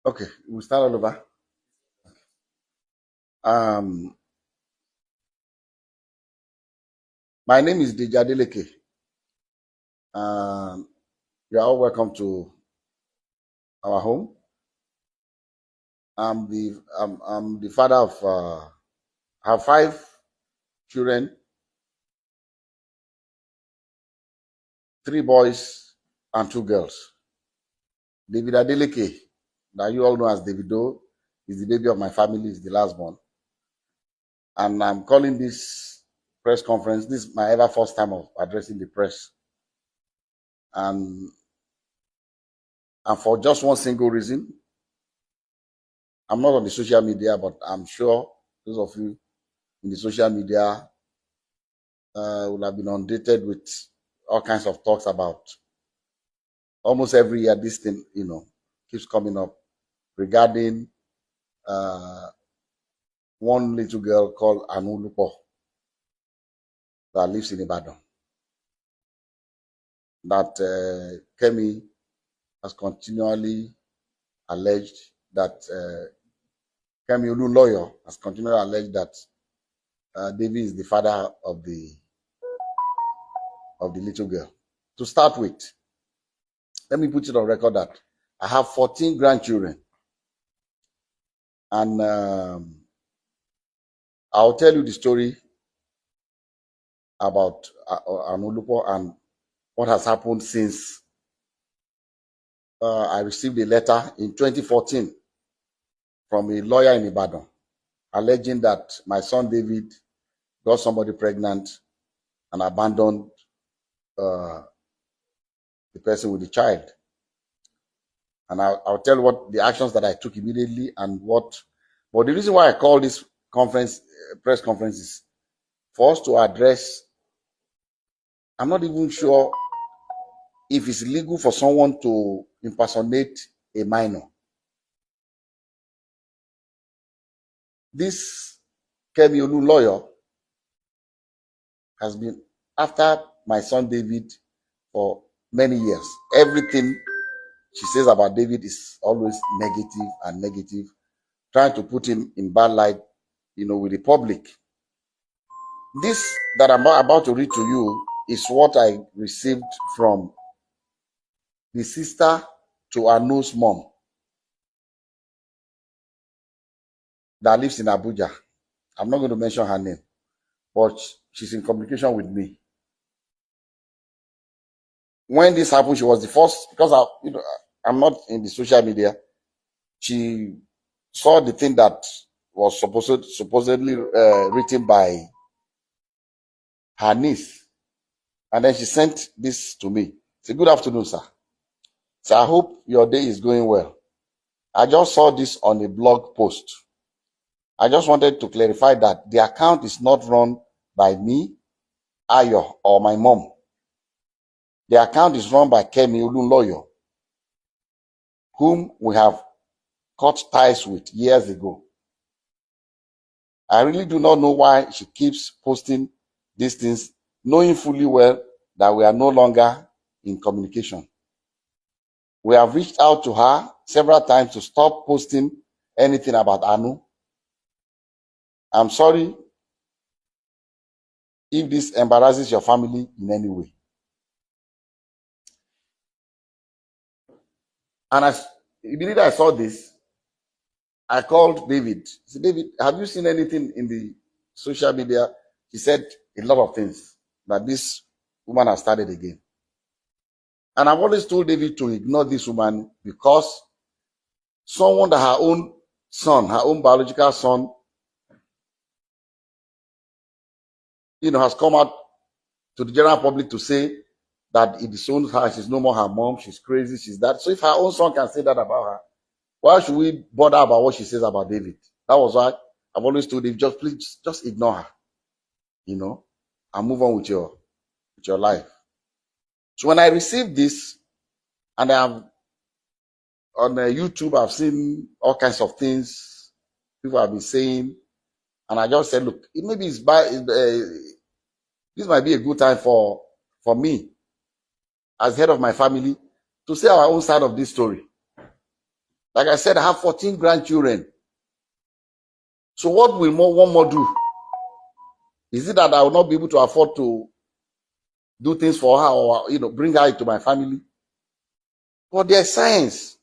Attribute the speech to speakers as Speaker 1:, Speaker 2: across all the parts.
Speaker 1: Okay, we'll start all over. Um, my name is Adeleke. Um, you are all welcome to our home. I'm the father of I have five children, three boys and two girls. David Adeleke, that you all know as Davido, is the baby of my family, is the last born. And I'm calling this press conference. This is my ever first time of addressing the press. And and for just one single reason. I'm not on the social media, but I'm sure those of you in the social media will have been inundated with all kinds of talks about almost every year. This thing, keeps coming up regarding uh, one little girl called Olunoyo that lives in Ibadan. That Kemi has continually alleged that Kemi Olunoyo has continually alleged that David is the father of the little girl. To start with, let me put it on record that I have 14 grandchildren, and I'll tell you the story about Olunoyo and what has happened since I received a letter in 2014 from a lawyer in Ibadan alleging that my son David got somebody pregnant and abandoned uh, the person with the child. And I'll tell you what the actions that I took immediately and what. But the reason why I call this press conference, is for us to address. I'm not even sure if it's legal for someone to impersonate a minor. This Kemi Olunoyo has been after my son David for many years. Everything she says about David is always negative and negative, trying to put him in bad light, with the public. This that I'm about to read to you is what I received from the sister to Anu's mom that lives in Abuja. I'm not going to mention her name, but she's in communication with me. When this happened, she was the first, because I'm not in the social media. She saw the thing that was supposedly written by her niece, and then she sent this to me. Say, "Good afternoon, sir. So I hope your day is going well. I just saw this on a blog post. I just wanted to clarify that the account is not run by me, Ayo, or my mom. The account is run by Kemi Olunoyo, whom we have cut ties with years ago. I really do not know why she keeps posting these things, knowing fully well that we are no longer in communication. We have reached out to her several times to stop posting anything about Anu. I'm sorry if this embarrasses your family in any way." And immediately I saw this, I called David. I said, "David, have you seen anything in the social media?" He said a lot of things that this woman has started again. And I've always told David to ignore this woman, because someone that her own son, her own biological son, has come out to the general public to say that it disowns her, she's no more her mom, she's crazy, she's that. So if her own son can say that about her, why should we bother about what she says about David? That was why I've always told him, please just ignore her, and move on with your life. So when I received this, and I'm on YouTube, I've seen all kinds of things people have been saying, and I just said, look, maybe this might be a good time for me, as head of my family, to say our own side of this story. Like I said, I have 14 grandchildren. So what will one more do? Is it that I will not be able to afford to do things for her, or bring her into my family? But there's science,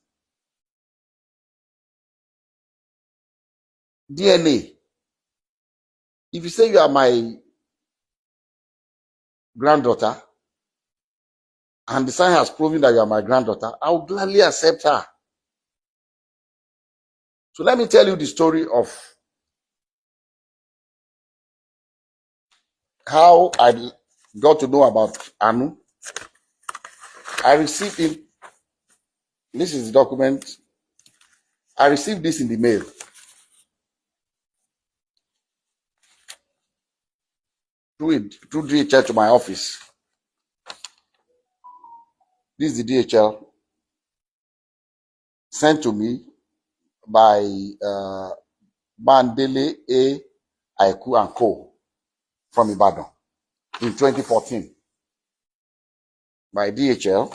Speaker 1: DNA. If you say you are my granddaughter, and the science has proven that you are my granddaughter, I will gladly accept her. So let me tell you the story of how I got to know about Anu. I received it. This is the document. I received this in the mail through DHL to my office. This is the DHL sent to me by Bandele A. Aiku and Co. from Ibadan in 2014 by DHL.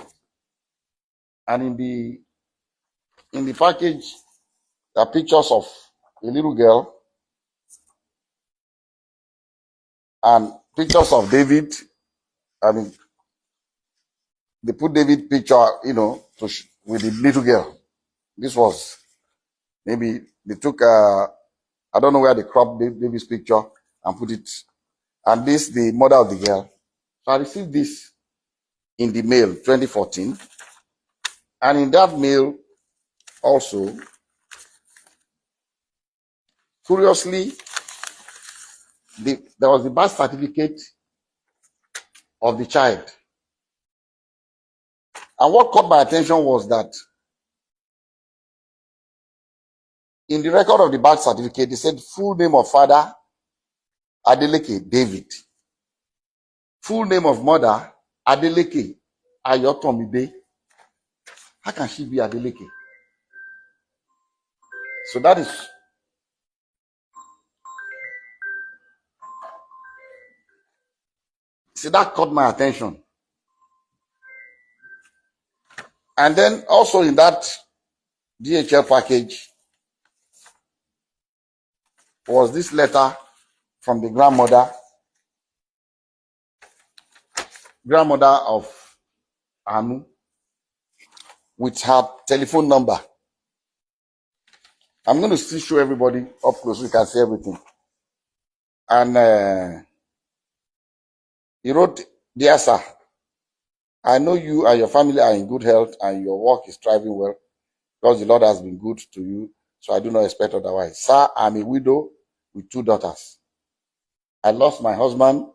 Speaker 1: And in the package, there are pictures of a little girl and pictures of David. I mean, they put David picture, with the little girl. This was maybe they took, I don't know where they cropped David's picture and put it. And this, the mother of the girl. So I received this in the mail 2014. And in that mail also, curiously, there was the birth certificate of the child. And what caught my attention was that in the record of the birth certificate, they said full name of father, Adeleke, David. Full name of mother, Adeleke, Ayotomide. How can she be Adeleke? So that caught my attention. And then also in that DHL package was this letter from the grandmother of Anu, with her telephone number. I'm going to still show everybody up close so you can see everything. And he wrote, "Dear sir, I know you and your family are in good health and your work is thriving well because the Lord has been good to you, so I do not expect otherwise. Sir, I'm a widow with 2 daughters. I lost my husband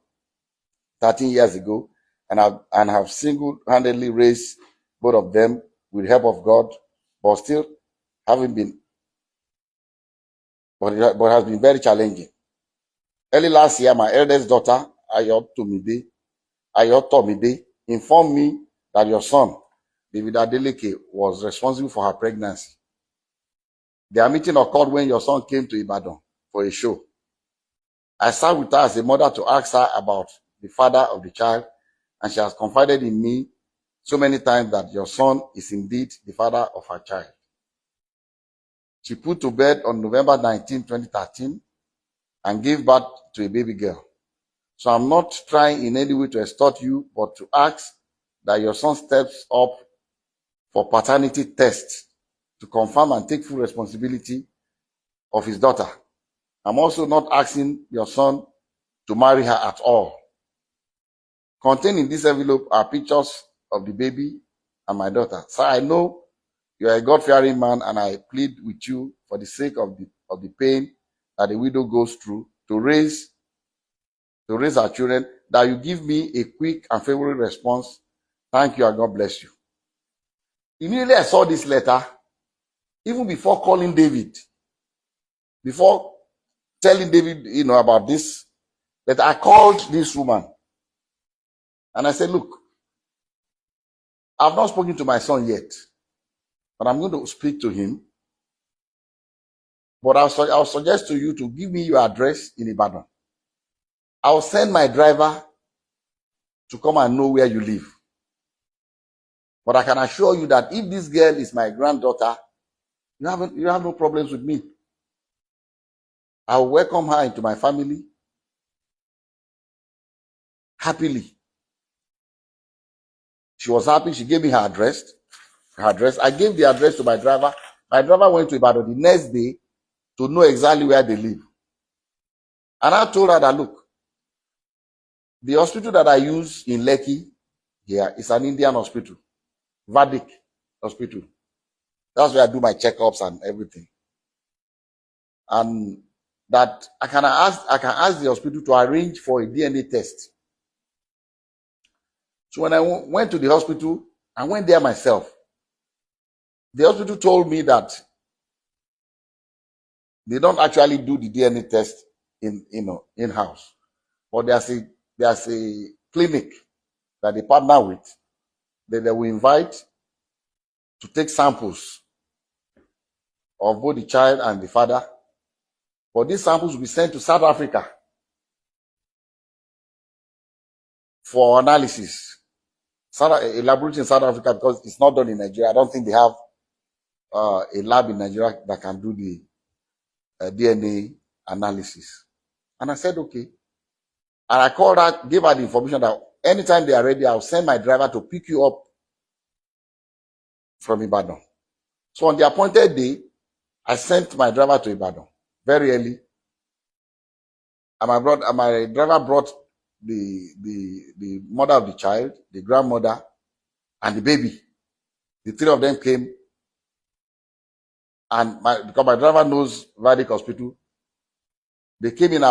Speaker 1: 13 years ago and have single-handedly raised both of them with the help of God, but still having been, but has been very challenging. Early last year, my eldest daughter, Ayotomide, informed me that your son, David Adeleke, was responsible for her pregnancy. Their meeting occurred when your son came to Ibadan for a show. I sat with her as a mother to ask her about the father of the child, and she has confided in me so many times that your son is indeed the father of her child. She put to bed on November 19, 2013, and gave birth to a baby girl. So I'm not trying in any way to extort you, but to ask that your son steps up for paternity tests to confirm and take full responsibility of his daughter. I'm also not asking your son to marry her at all. Contained in this envelope are pictures of the baby and my daughter. Sir, I know you are a God-fearing man, and I plead with you for the sake of the pain that a widow goes through to raise our children, that you give me a quick and favorable response. Thank you, and God bless you." Immediately I saw this letter, even before calling David, before telling David, about this, that I called this woman and I said, "Look, I've not spoken to my son yet, but I'm going to speak to him. But I'll suggest to you to give me your address in Ibadan. I'll send my driver to come and know where you live. But I can assure you that if this girl is my granddaughter, You have no problems with me. I'll welcome her into my family happily. She was happy. She gave me her address. I gave the address to my driver. My driver went to Ibadan the next day to know exactly where they live. And I told her that, look, the hospital that I use in Lekki here is an Indian hospital, Vedic hospital. That's where I do my checkups and everything. And that I can ask the hospital to arrange for a DNA test. So when I went to the hospital, I went there myself. The hospital told me that they don't actually do the DNA test in house, but there's a clinic that they partner with that they will invite to take samples of both the child and the father. But these samples will be sent to South Africa for analysis. A laboratory in South Africa, because it's not done in Nigeria. I don't think they have a lab in Nigeria that can do the DNA analysis. And I said, okay. And I called her, gave her the information that anytime they are ready, I'll send my driver to pick you up from Ibadan. So on the appointed day, I sent my driver to Ibadan very early. And my driver brought the mother of the child, the grandmother, and the baby. The three of them came. And because my driver knows Vedic Hospital, they came in.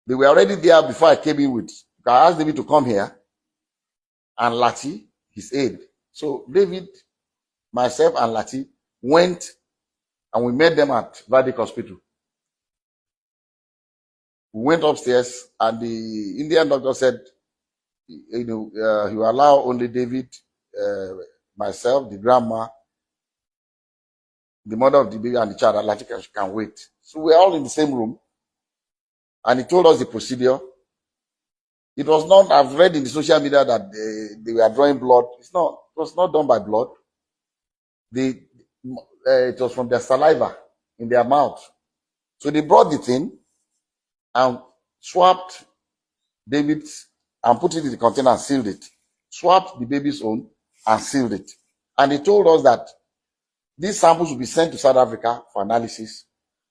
Speaker 1: They were already there before I came in with. I asked David to come here and Lati, his aide. So David, myself, and Lati went and we met them at Vedic Hospital. We went upstairs and the Indian doctor said, he will allow only David, myself, the grandma, the mother of the baby, and the child. Lati can wait. So we're all in the same room. And he told us the procedure. It was not, I've read in the social media that they were drawing blood. It was not done by blood. It was from their saliva in their mouth. So they brought the thing and swapped David's and put it in the container and sealed it. Swapped the baby's own and sealed it. And they told us that these samples will be sent to South Africa for analysis.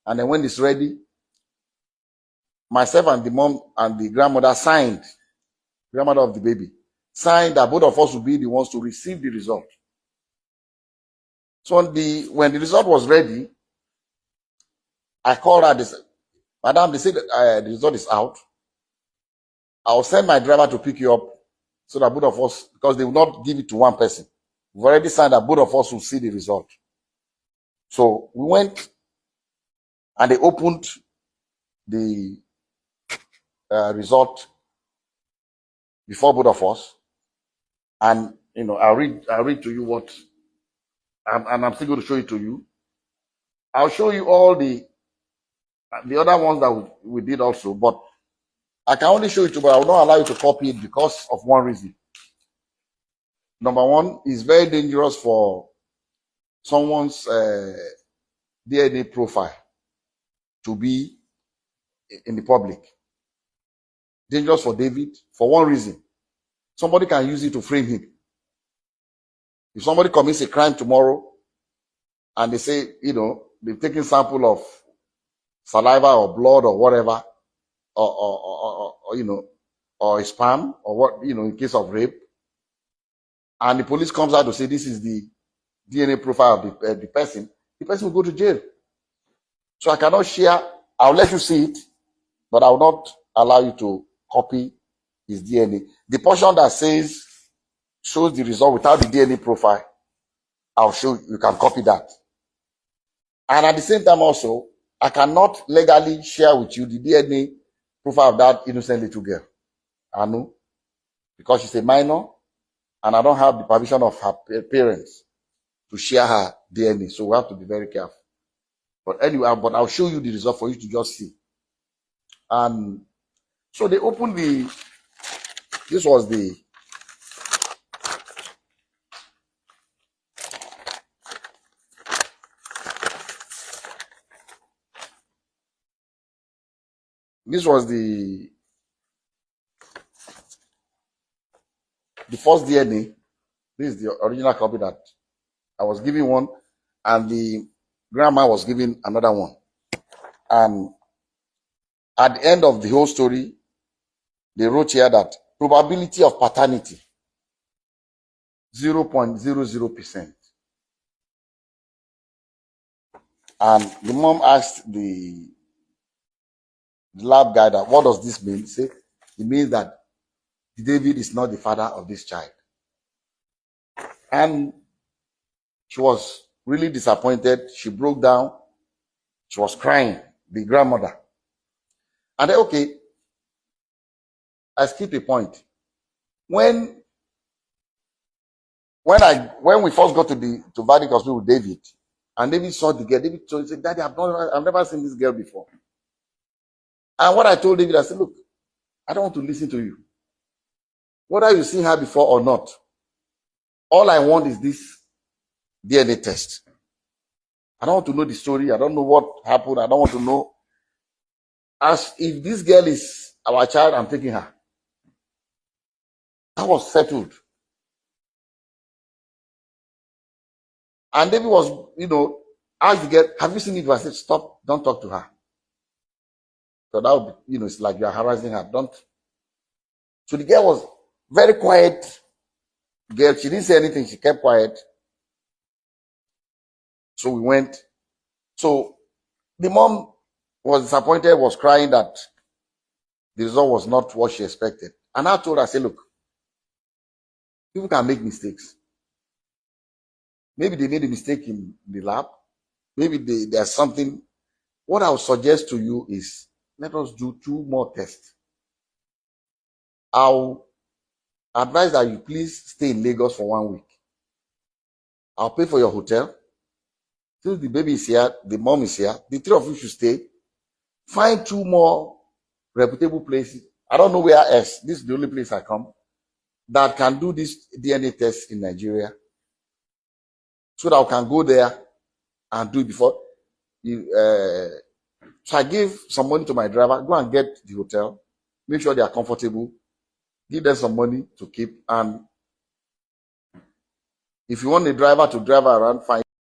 Speaker 1: And then when it's ready, myself and the mom and the grandmother grandmother of the baby, signed that both of us will be the ones to receive the result. So when the result was ready, I called her. They said, Madam, they said the result is out. I'll send my driver to pick you up so that both of us, because they will not give it to one person. We've already signed that both of us will see the result. So we went and they opened the result before both of us. And, I'll read to you what, and I'm still going to show it to you. I'll show you all the other ones that we did also, but I can only show it to you, but I will not allow you to copy it because of one reason. Number one, it's very dangerous for someone's DNA profile to be in the public. Dangerous for David for one reason. Somebody can use it to frame him. If somebody commits a crime tomorrow and they say, they've taken sample of saliva or blood or whatever, or sperm or what, in case of rape, and the police comes out to say this is the DNA profile of the person will go to jail. So I cannot share. I'll let you see it, but I will not allow you to copy his DNA. The portion that shows the result without the DNA profile, I'll show you can copy that. And at the same time also, I cannot legally share with you the DNA profile of that innocent little girl, Anu, because she's a minor and I don't have the permission of her parents to share her DNA. So we have to be very careful. But anyway, I'll show you the result for you to just see. And so they opened this was the This was the first DNA. This is the original copy that I was giving one, and the grandma was giving another one. And at the end of the whole story, they wrote here that probability of paternity 0.00%. And the mom asked the lab guy that, what does this mean? He said, it means that David is not the father of this child. And she was really disappointed. She broke down. She was crying, the grandmother. And then, okay, I skipped a point. When we first got to Vadic Hospital with David, and David saw the girl, David told, he said, Daddy, I've never seen this girl before. And what I told David, I said, look, I don't want to listen to you. Whether you've seen her before or not, all I want is this DNA test. I don't want to know the story. I don't know what happened. I don't want to know. As if this girl is our child, I'm taking her. That was settled. And David was, asked the girl, have you seen it? I said, stop, don't talk to her. So that would be, it's like you're harassing her. Don't. So the girl was very quiet. Girl, she didn't say anything. She kept quiet. So we went. So the mom was disappointed, was crying that the result was not what she expected. And I told her, I said, look, people can make mistakes. Maybe they made a mistake in the lab. Maybe there's something. What I would suggest to you is, let us do 2 more tests. I'll advise that you please stay in Lagos for 1 week. I'll pay for your hotel. Since the baby is here, the mom is here, the 3 of you should stay. Find 2 more reputable places. I don't know where else. This is the only place I come that can do this DNA test in Nigeria. So that I can go there and do it before. So I gave some money to my driver. Go and get the hotel. Make sure they are comfortable. Give them some money to keep. And if you want a driver to drive around, fine.